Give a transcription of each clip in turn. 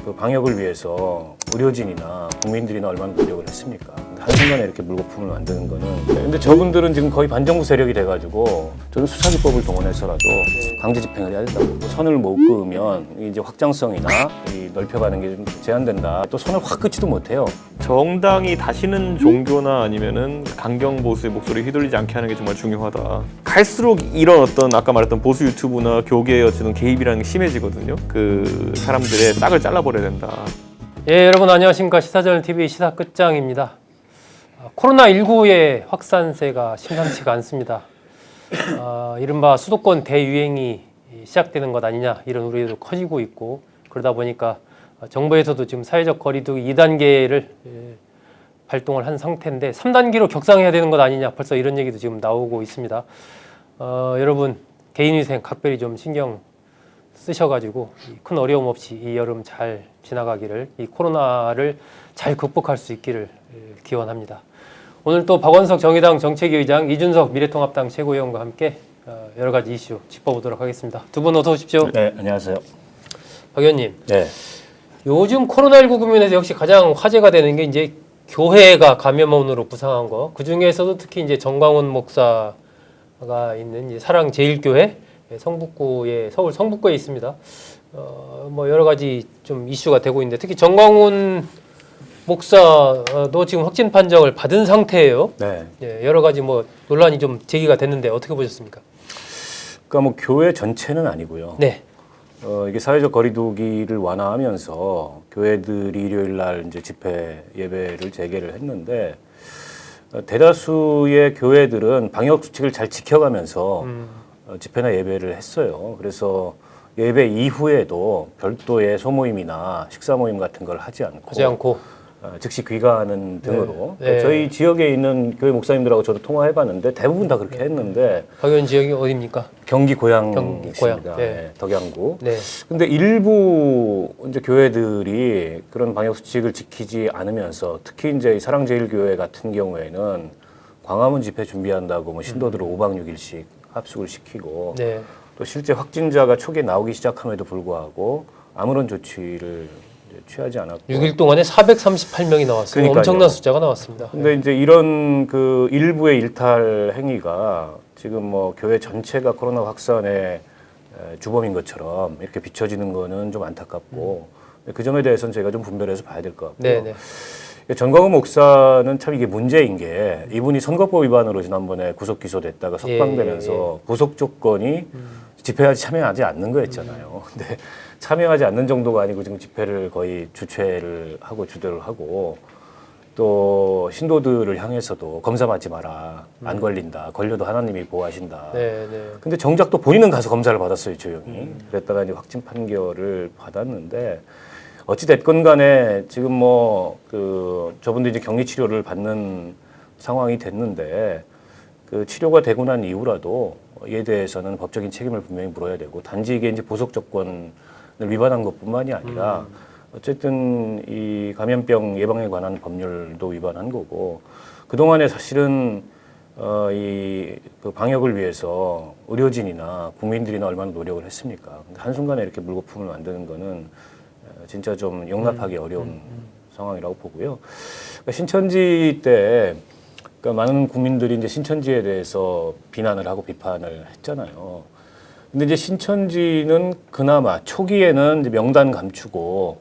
그 방역을 위해서 의료진이나 국민들이나 얼마나 노력을 했습니까? 한순간에 이렇게 물거품을 만드는 거는. 근데 저분들은 지금 거의 반정부 세력이 돼가지고 저는 수사기법을 동원해서라도 강제 집행을 해야 된다고. 선을 못 그으면 이제 확장성이나 이 넓혀가는 게 좀 제한된다. 또 선을 확 긋지도 못해요. 정당이 다시는 종교나 아니면은 강경 보수의 목소리에 휘둘리지 않게 하는 게 정말 중요하다. 갈수록 이런 어떤 아까 말했던 보수 유튜브나 교계의 어떤 개입이라는 게 심해지거든요. 그 사람들의 싹을 잘라버려야 된다. 예, 여러분 안녕하십니까. 시사저널TV 시사 끝장입니다. 코로나19의 확산세가 심상치가 않습니다. 이른바 수도권 대유행이 시작되는 것 아니냐 이런 우려도 커지고 있고, 그러다 보니까 정부에서도 지금 사회적 거리두기 2단계를 발동을 한 상태인데 3단계로 격상해야 되는 것 아니냐, 벌써 이런 얘기도 지금 나오고 있습니다. 여러분 개인위생 각별히 좀 신경 쓰셔가지고 큰 어려움 없이 이 여름 잘 지나가기를, 이 코로나를 잘 극복할 수 있기를 기원합니다. 오늘 또 박원석 정의당 정책위 의장, 이준석 미래통합당 최고위원과 함께 여러 가지 이슈 짚어보도록 하겠습니다. 두 분 어서 오십시오. 네, 안녕하세요. 박 의원님. 네. 요즘 코로나19 국면에서 역시 가장 화제가 되는 게 이제 교회가 감염원으로 부상한 거. 그 중에서도 특히 이제 정광훈 목사가 있는 이제 사랑제일교회 성북구에, 서울 성북구에 있습니다. 뭐 여러 가지 좀 이슈가 되고 있는데, 특히 정광훈 목사도 지금 확진 판정을 받은 상태예요. 네. 예, 여러 가지 뭐 논란이 좀 제기가 됐는데 어떻게 보셨습니까? 그러니까 뭐 교회 전체는 아니고요. 네. 이게 사회적 거리두기를 완화하면서 교회들이 일요일 날 이제 집회 예배를 재개를 했는데, 대다수의 교회들은 방역 수칙을 잘 지켜가면서 집회나 예배를 했어요. 그래서 예배 이후에도 별도의 소모임이나 식사 모임 같은 걸 하지 않고 즉시 귀가하는 등으로. 네. 저희 지역에 있는 교회 목사님들하고 저도 통화해봤는데 대부분 다 그렇게 했는데. 박 의원 지역이 어디입니까? 경기 고양 경기 있습니다. 고양. 네, 덕양구. 네. 근데 일부 이제 교회들이 그런 방역 수칙을 지키지 않으면서, 특히 이제 이 사랑제일교회 같은 경우에는 광화문 집회 준비한다고 뭐 신도들을 5박 6일씩 합숙을 시키고, 네. 또 실제 확진자가 초기에 나오기 시작함에도 불구하고 아무런 조치를 이제 취하지 않았고. 6일 동안에 438명이 나왔어요. 그러니까요. 엄청난 숫자가 나왔습니다. 근데 이제 이런 그 일부의 일탈 행위가 지금 뭐 교회 전체가 코로나 확산의 주범인 것처럼 이렇게 비춰지는 거는 좀 안타깝고, 그 점에 대해서는 저희가 좀 분별해서 봐야 될 것 같고요. 네네. 전광훈 목사는 참 이게 문제인 게, 이분이 선거법 위반으로 지난번에 구속 기소됐다가 석방되면서 구속 조건이 집회하지 참여하지 않는 거였잖아요. 근데 참여하지 않는 정도가 아니고 지금 집회를 거의 주최를 하고 주도를 하고, 또 신도들을 향해서도 검사 받지 마라, 안 걸린다, 걸려도 하나님이 보호하신다. 네. 근데 정작 또 본인은 가서 검사를 받았어요, 조용히. 그랬다가 이제 확진 판결을 받았는데, 어찌 됐건 간에 지금 뭐 저분도 이제 격리 치료를 받는 상황이 됐는데, 그 치료가 되고 난 이후라도 이에 대해서는 법적인 책임을 분명히 물어야 되고, 단지 이게 이제 보석 조건을 위반한 것뿐만이 아니라 어쨌든 이 감염병 예방에 관한 법률도 위반한 거고, 그동안에 사실은 그 방역을 위해서 의료진이나 국민들이나 얼마나 노력을 했습니까? 근데 한순간에 이렇게 물거품을 만드는 거는 진짜 좀 용납하기 어려운 상황이라고 보고요. 그러니까 신천지 때 그러니까 많은 국민들이 이제 신천지에 대해서 비난을 하고 비판을 했잖아요. 근데 이제 신천지는 그나마 초기에는 이제 명단 감추고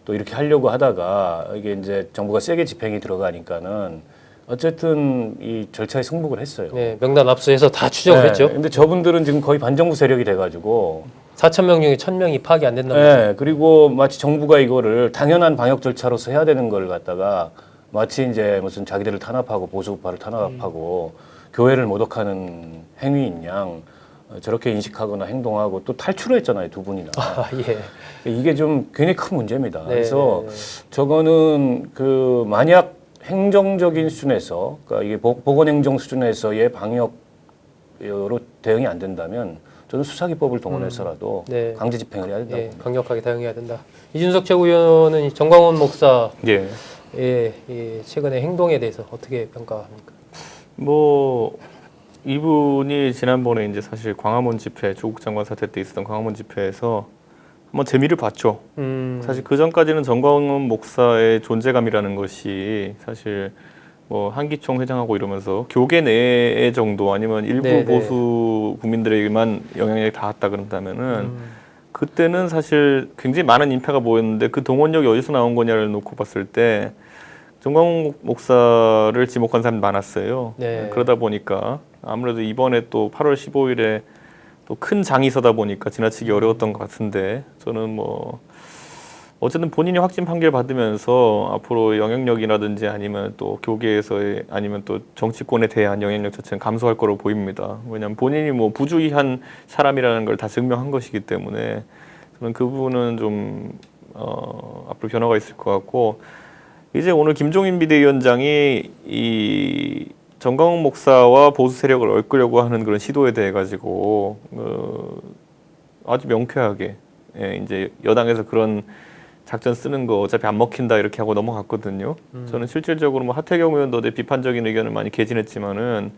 또 이렇게 하려고 하다가, 이게 이제 정부가 세게 집행이 들어가니까는 어쨌든 이 절차에 승복을 했어요. 네. 명단 압수해서 다 추적을 했죠. 근데 저분들은 지금 거의 반정부 세력이 돼가지고 4,000명 중에 1,000명이 파악이 안 된다는 네, 그리고 마치 정부가 이거를 당연한 방역 절차로서 해야 되는 걸 갖다가 마치 이제 무슨 자기들을 탄압하고 보수파를 탄압하고 교회를 모독하는 행위인 양 저렇게 인식하거나 행동하고 또 탈출을 했잖아요, 두 분이나. 예. 이게 좀 굉장히 큰 문제입니다. 네, 그래서 저거는 그 만약 행정적인 수준에서, 그러니까 이게 보건행정 수준에서의 방역으로 대응이 안 된다면 저는 수사기법을 동원해서라도 네. 강제 집행을 해야 된다고 봅니다. 강력하게 대응해야 된다. 이준석 최고위원은 정광훈 목사의 예. 최근의 행동에 대해서 어떻게 평가합니까? 뭐 이분이 지난번에 이제 사실 광화문 집회, 조국 장관 사태 때 있었던 광화문 집회에서 한번 재미를 봤죠. 사실 그 전까지는 정광훈 목사의 존재감이라는 것이 사실 뭐 한기총 회장하고 이러면서 교계 내 정도 아니면 일부 네네. 보수 국민들에게만 영향력이 닿았다 그런다면은 그때는 사실 굉장히 많은 인파가 모였는데 그 동원력이 어디서 나온 거냐를 놓고 봤을 때 정광훈 목사를 지목한 사람이 많았어요. 네. 그러다 보니까 아무래도 이번에 또 8월 15일에 또 큰 장이 서다 보니까 지나치기 어려웠던 것 같은데 저는 뭐 어쨌든 본인이 확진 판결 받으면서 앞으로 영향력이라든지 아니면 또 교계에서의 아니면 또 정치권에 대한 영향력 자체는 감소할 거로 보입니다. 왜냐하면 본인이 뭐 부주의한 사람이라는 걸 다 증명한 것이기 때문에 저는 그 부분은 좀 앞으로 변화가 있을 것 같고 이제 오늘 김종인 비대위원장이 이 정광훈 목사와 보수 세력을 얽으려고 하는 그런 시도에 대해 가지고 아주 명쾌하게 이제 여당에서 그런 작전 쓰는 거 어차피 안 먹힌다 이렇게 하고 넘어갔거든요. 저는 실질적으로 뭐 하태경 의원도 내 비판적인 의견을 많이 개진했지만은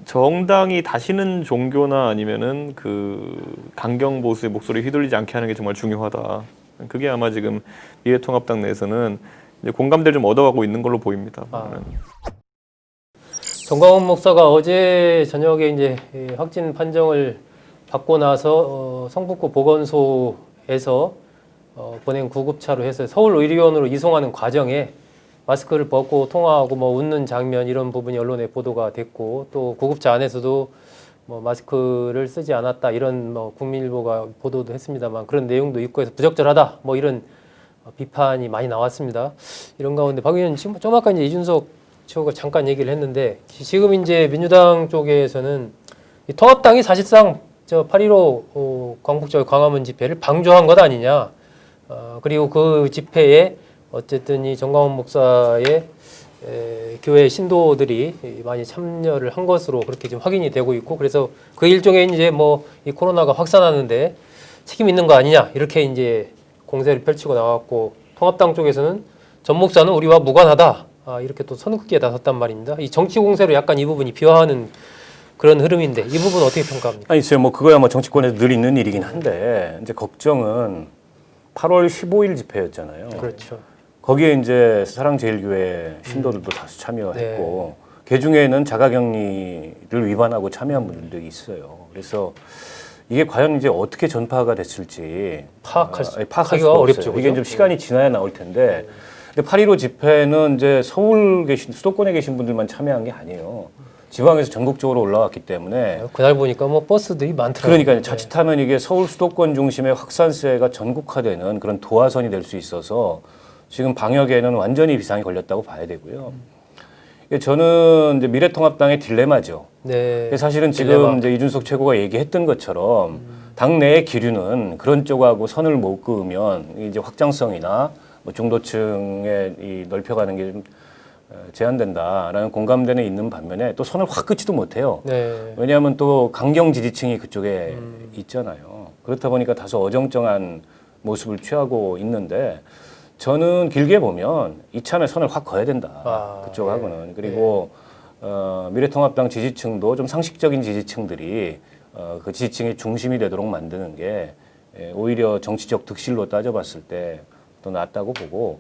정당이 다시는 종교나 아니면은 그 강경 보수의 목소리에 휘둘리지 않게 하는 게 정말 중요하다. 그게 아마 지금 미래통합당 내에서는 이제 공감대를 좀 얻어가고 있는 걸로 보입니다. 정광훈 목사가 어제 저녁에 이제 확진 판정을 받고 나서 성북구 보건소에서 보낸 구급차로 해서 서울의료원으로 이송하는 과정에 마스크를 벗고 통화하고 뭐 웃는 장면 이런 부분이 언론에 보도가 됐고 또 구급차 안에서도 뭐 마스크를 쓰지 않았다 이런 뭐 국민일보가 보도도 했습니다만 그런 내용도 있고 해서 부적절하다 뭐 이런 비판이 많이 나왔습니다. 이런 가운데 박 의원 지금 좀 아까 이제 이준석 최고가 잠깐 얘기를 했는데 지금 이제 민주당 쪽에서는 이 통합당이 사실상 저 8.15 광복절 광화문 집회를 방조한 것 아니냐. 그리고 그 집회에 어쨌든 이 정광훈 목사의 교회 신도들이 많이 참여를 한 것으로 그렇게 지금 확인이 되고 있고 그래서 그 일종의 이제 뭐 이 코로나가 확산하는데 책임 있는 거 아니냐 이렇게 이제 공세를 펼치고 나왔고 통합당 쪽에서는 전 목사는 우리와 무관하다 이렇게 또 선긋기에 나섰단 말입니다. 이 정치 공세로 약간 이 부분이 비화하는 그런 흐름인데 이 부분 어떻게 평가합니까? 아니, 글쎄요, 뭐 그거야 뭐 정치권에서 늘 있는 일이긴 한데 이제 걱정은 8월 15일 집회였잖아요. 그렇죠. 거기에 이제 사랑제일교회 신도들도 다수 참여했고 그 중에는 자가격리를 위반하고 참여한 분들도 있어요. 그래서 이게 과연 이제 어떻게 전파가 됐을지 파악할 수가 어렵죠. 없어요. 이게 좀 시간이 지나야 나올 텐데. 근데 8.15 집회는 이제 서울 계신 수도권에 계신 분들만 참여한 게 아니에요. 지방에서 전국적으로 올라왔기 때문에 그날 보니까 뭐 버스들이 많더라고요. 그러니까 자칫하면 이게 서울 수도권 중심의 확산세가 전국화되는 그런 도화선이 될 수 있어서 지금 방역에는 완전히 비상이 걸렸다고 봐야 되고요. 이게 저는 이제 미래통합당의 딜레마죠. 네. 사실은 지금 이제 이준석 최고가 얘기했던 것처럼 당내의 기류는 그런 쪽하고 선을 못 그으면 이제 확장성이나 뭐 중도층에 이 넓혀가는 게 좀 제한된다라는 공감대는 있는 반면에 또 선을 확 긋지도 못해요. 네. 왜냐하면 또 강경 지지층이 그쪽에 있잖아요. 그렇다 보니까 다소 어정쩡한 모습을 취하고 있는데 저는 길게 보면 이참에 선을 확 그어야 된다. 그쪽하고는. 그리고 미래통합당 지지층도 좀 상식적인 지지층들이 그 지지층의 중심이 되도록 만드는 게 오히려 정치적 득실로 따져봤을 때 더 낫다고 보고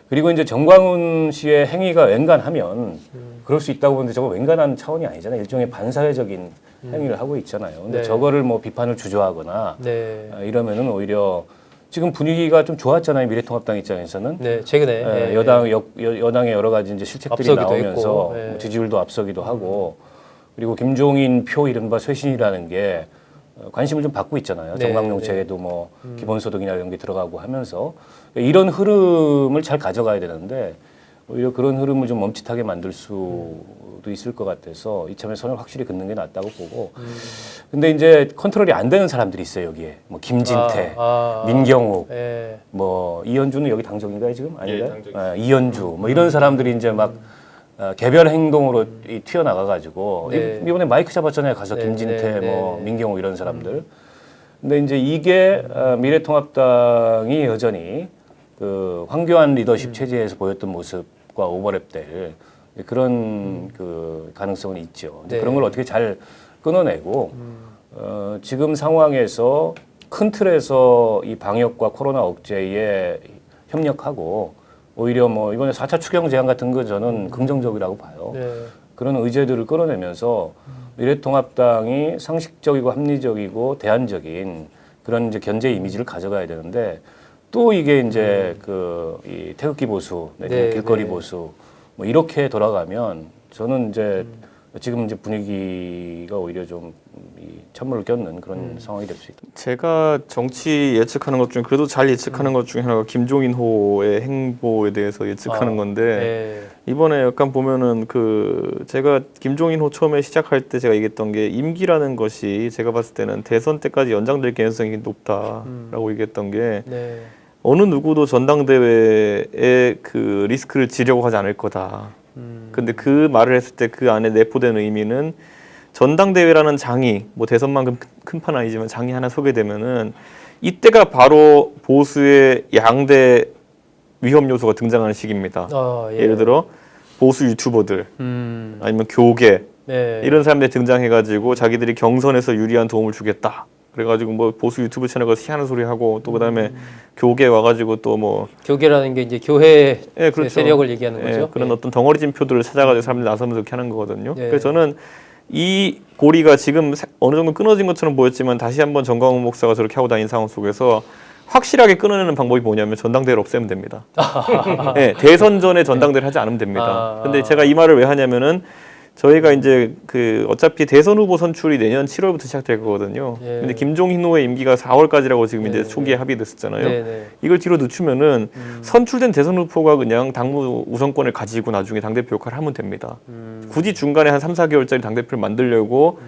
그리고 이제 정광훈 씨의 행위가 웬간하면 그럴 수 있다고 보는데 저거 웬간한 차원이 아니잖아요. 일종의 반사회적인 행위를 하고 있잖아요. 근데 네. 저거를 뭐 비판을 주저하거나 네. 이러면은 오히려 지금 분위기가 좀 좋았잖아요. 미래통합당 입장에서는. 네. 최근에 여당의 여러 가지 이제 실책들이 앞서기도 나오면서 했고, 뭐 지지율도 앞서기도 하고 그리고 김종인 표 이른바 쇄신이라는 게 관심을 좀 받고 있잖아요. 네, 정강용체에도 뭐 기본소득이나 이런 게 들어가고 하면서 이런 흐름을 잘 가져가야 되는데 오히려 그런 흐름을 좀 멈칫하게 만들 수도 있을 것 같아서 이참에 선을 확실히 긋는 게 낫다고 보고. 근데 이제 컨트롤이 안 되는 사람들이 있어요 여기에. 뭐 김진태, 민경욱, 뭐 이현주는 여기 당적인가요 지금? 아닌가요? 이현주, 뭐 이런 사람들이 이제 막 개별 행동으로 튀어나가가지고 이번에 마이크 잡았잖아요. 가서 김진태, 뭐 민경욱 이런 사람들. 근데 이제 이게 미래통합당이 여전히 그 황교안 리더십 체제에서 보였던 모습과 오버랩될 그런 그 가능성은 있죠. 근데 그런 걸 어떻게 잘 끊어내고 지금 상황에서 큰 틀에서 이 방역과 코로나 억제에 협력하고 오히려 뭐 이번에 4차 추경 제한 같은 거 저는 긍정적이라고 봐요. 네. 그런 의제들을 끌어내면서 미래통합당이 상식적이고 합리적이고 대안적인 그런 이제 견제 이미지를 가져가야 되는데 또 이게 이제 이 태극기 보수, 네, 길거리 네. 보수 뭐 이렇게 돌아가면 저는 이제 지금 이제 분위기가 오히려 좀 이 찬물을 꼈는 그런 상황이 될 수 있다. 제가 정치 예측하는 것 중에 그래도 잘 예측하는 것 중에 하나가 김종인호의 행보에 대해서 예측하는 건데 네. 이번에 약간 보면은 제가 김종인호 처음에 시작할 때 제가 얘기했던 게 임기라는 것이 제가 봤을 때는 대선 때까지 연장될 가능성이 높다라고 얘기했던 게 네. 어느 누구도 전당대회에 그 리스크를 지려고 하지 않을 거다. 근데 그 말을 했을 때 그 안에 내포된 의미는 전당대회라는 장이 뭐 대선만큼 큰 판 아니지만 장이 하나 서게 되면은 이때가 바로 보수의 양대 위험 요소가 등장하는 시기입니다. 예. 예를 들어 보수 유튜버들 아니면 교계 네. 이런 사람들이 등장해가지고 자기들이 경선에서 유리한 도움을 주겠다. 그래가지고 뭐 보수 유튜브 채널 가서 희한한 소리 하고 또 그다음에 교계 와가지고 또 뭐 교계라는 게 이제 교회 예, 그렇죠. 세력을 얘기하는 거죠. 그런 예. 어떤 덩어리 진표들을 찾아가지고 사람들이 나서면서 이렇게 하는 거거든요. 예. 그래서 저는 이 고리가 지금 어느 정도 끊어진 것처럼 보였지만 다시 한번 정광훈 목사가 저렇게 하고 다닌 상황 속에서 확실하게 끊어내는 방법이 뭐냐면 전당대회를 없애면 됩니다. 네, 대선 전에 전당대회를 하지 않으면 됩니다. 근데 제가 이 말을 왜 하냐면은 저희가 이제 어차피 대선 후보 선출이 내년 7월부터 시작될 거거든요. 예. 근데 김종인호의 임기가 4월까지라고 지금 이제 네. 초기에 합의됐었잖아요. 네, 네. 이걸 뒤로 늦추면은 선출된 대선 후보가 그냥 당무 우선권을 가지고 나중에 당대표 역할을 하면 됩니다. 굳이 중간에 한 3, 4개월짜리 당대표를 만들려고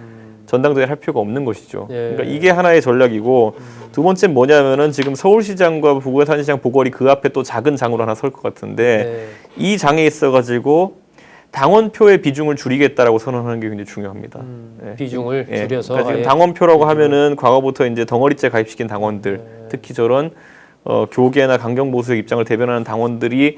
전당대회를 할 필요가 없는 것이죠. 예. 그러니까 이게 하나의 전략이고 두 번째는 뭐냐면은 지금 서울시장과 부산시장 보궐이 그 앞에 또 작은 장으로 하나 설 것 같은데 네. 이 장에 있어가지고 당원표의 비중을 줄이겠다라고 선언하는 게 굉장히 중요합니다. 예. 비중을 예. 줄여서 그러니까 지금 아예 당원표라고 하면은 과거부터 이제 덩어리째 가입시킨 당원들, 특히 저런 교계나 강경 보수의 입장을 대변하는 당원들이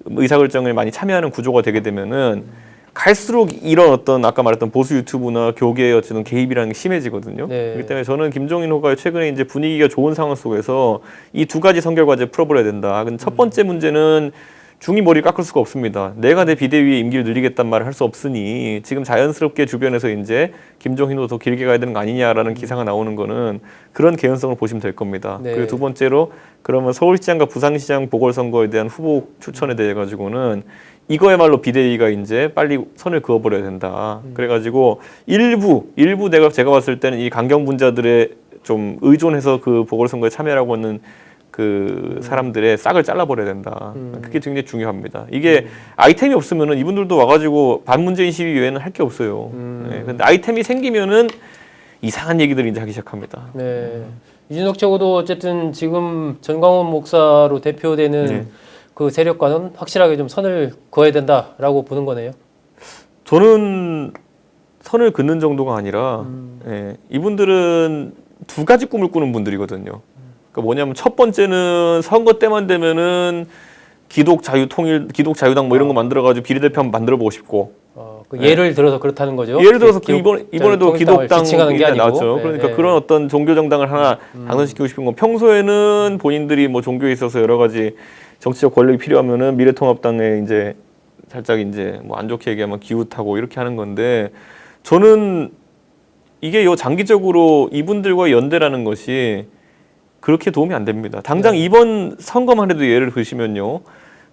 의사결정에 많이 참여하는 구조가 되게 되면은 갈수록 이런 어떤 아까 말했던 보수 유튜브나 교계의 어쨌든 개입이라는 게 심해지거든요. 네. 그렇기 때문에 저는 김종인호가 최근에 이제 분위기가 좋은 상황 속에서 이 두 가지 선결 과제 풀어버려야 된다. 근데 첫 번째 문제는 중이 머리를 깎을 수가 없습니다. 내가 내 비대위의 임기를 늘리겠단 말을 할 수 없으니 지금 자연스럽게 주변에서 이제 김종인호 더 길게 가야 되는 거 아니냐라는 기사가 나오는 거는 그런 개연성을 보시면 될 겁니다. 네. 그리고 두 번째로 그러면 서울시장과 부산시장 보궐선거에 대한 후보 추천에 대해 가지고는 이거야말로 비대위가 이제 빨리 선을 그어버려야 된다. 그래가지고 일부 제가 봤을 때는 이 강경 분자들의 좀 의존해서 그 보궐선거에 참여하고 있는 그 사람들의 싹을 잘라버려야 된다. 그게 굉장히 중요합니다. 이게 아이템이 없으면은 이분들도 와가지고 반문재인 시위 외에는 할 게 없어요. 네, 근데 아이템이 생기면은 이상한 얘기들을 이제 하기 시작합니다. 네. 이준석 최고도 어쨌든 지금 전광훈 목사로 대표되는 네. 그 세력과는 확실하게 좀 선을 그어야 된다라고 보는 거네요. 저는 선을 긋는 정도가 아니라 예, 이분들은 두 가지 꿈을 꾸는 분들이거든요. 그러니까 뭐냐면 첫 번째는 선거 때만 되면은 기독 자유당 뭐 이런 거 만들어가지고 비례대표 한번 만들어보고 싶고. 예를 들어서 그렇다는 거죠. 예를 들어서 이번에도 기독당 지칭하는 게 아니고. 나왔죠. 네, 그러니까 네. 그런 어떤 종교 정당을 하나 당선시키고 싶은 건 평소에는 본인들이 뭐 종교에 있어서 여러 가지 정치적 권력이 필요하면은 미래통합당에 이제 살짝 이제 뭐 안 좋게 얘기하면 기웃하고 이렇게 하는 건데 저는 이게 장기적으로 이분들과 연대라는 것이 그렇게 도움이 안 됩니다. 당장 이번 선거만 해도 예를 드시면요.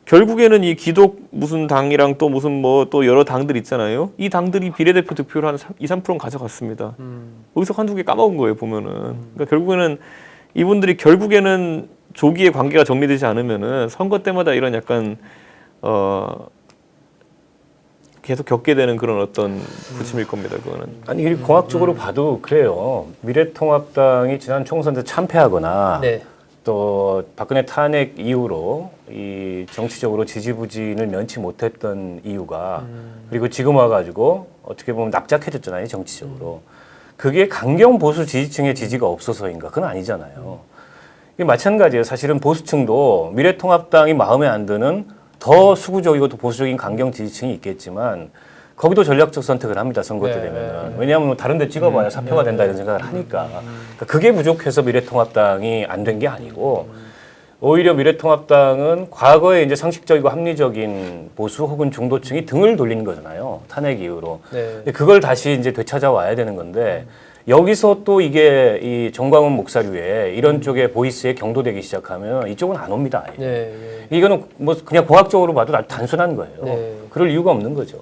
결국에는 이 기독 무슨 당이랑 또 무슨 뭐 또 여러 당들 있잖아요. 이 당들이 비례대표 득표를 한 2, 3%는 가져갔습니다. 여기서 한두 개 까먹은 거예요, 보면은. 그러니까 결국에는 이분들이 결국에는 조기에 관계가 정리되지 않으면은 선거 때마다 이런 약간 계속 겪게 되는 그런 어떤 부침일 겁니다. 그거는. 아니 이게 공학적으로 봐도 그래요. 미래통합당이 지난 총선 때 참패하거나 네. 또 박근혜 탄핵 이후로 이 정치적으로 지지부진을 면치 못했던 이유가 그리고 지금 와가지고 어떻게 보면 납작해졌잖아요 정치적으로. 그게 강경 보수 지지층의 지지가 없어서인가? 그건 아니잖아요. 이게 마찬가지예요. 사실은 보수층도 미래통합당이 마음에 안 드는 더 수구적이고 더 보수적인 강경 지지층이 있겠지만 거기도 전략적 선택을 합니다. 선거 때 네, 되면은. 네. 왜냐하면 다른 데 찍어봐야 사표가 된다 이런 생각을 하니까. 그러니까 그게 부족해서 미래통합당이 안 된 게 아니고 오히려 미래통합당은 과거에 이제 상식적이고 합리적인 보수 혹은 중도층이 등을 돌리는 거잖아요. 탄핵 이후로. 네. 근데 그걸 다시 이제 되찾아와야 되는 건데 여기서 또 이게 이 정광훈 목사류에 이런 쪽의 보이스에 경도되기 시작하면 이쪽은 안 옵니다. 아예. 네, 네. 이거는 뭐 그냥 공학적으로 봐도 아주 단순한 거예요. 네. 그럴 이유가 없는 거죠.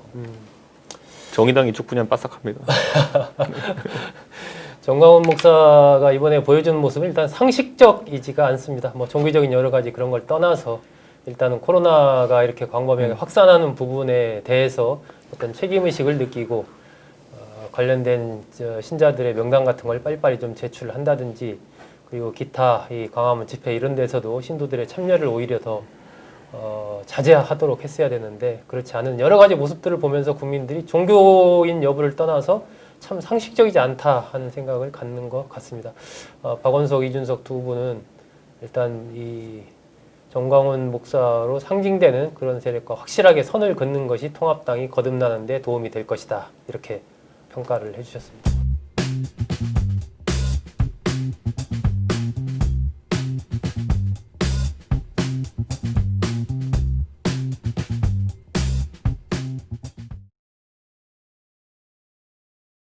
정의당 이쪽 분야는 빠삭합니다. 정광훈 목사가 이번에 보여준 모습은 일단 상식적이지가 않습니다. 뭐 종교적인 여러 가지 그런 걸 떠나서 일단은 코로나가 이렇게 광범위하게 확산하는 부분에 대해서 어떤 책임의식을 느끼고 관련된 신자들의 명단 같은 걸 빨리빨리 좀 제출을 한다든지 그리고 기타 이 광화문 집회 이런 데서도 신도들의 참여를 오히려 더 자제하도록 했어야 되는데 그렇지 않은 여러 가지 모습들을 보면서 국민들이 종교인 여부를 떠나서 참 상식적이지 않다 하는 생각을 갖는 것 같습니다. 박원석, 이준석 두 분은 일단 이 정광훈 목사로 상징되는 그런 세력과 확실하게 선을 긋는 것이 통합당이 거듭나는 데 도움이 될 것이다. 이렇게 평가를 해주셨습니다.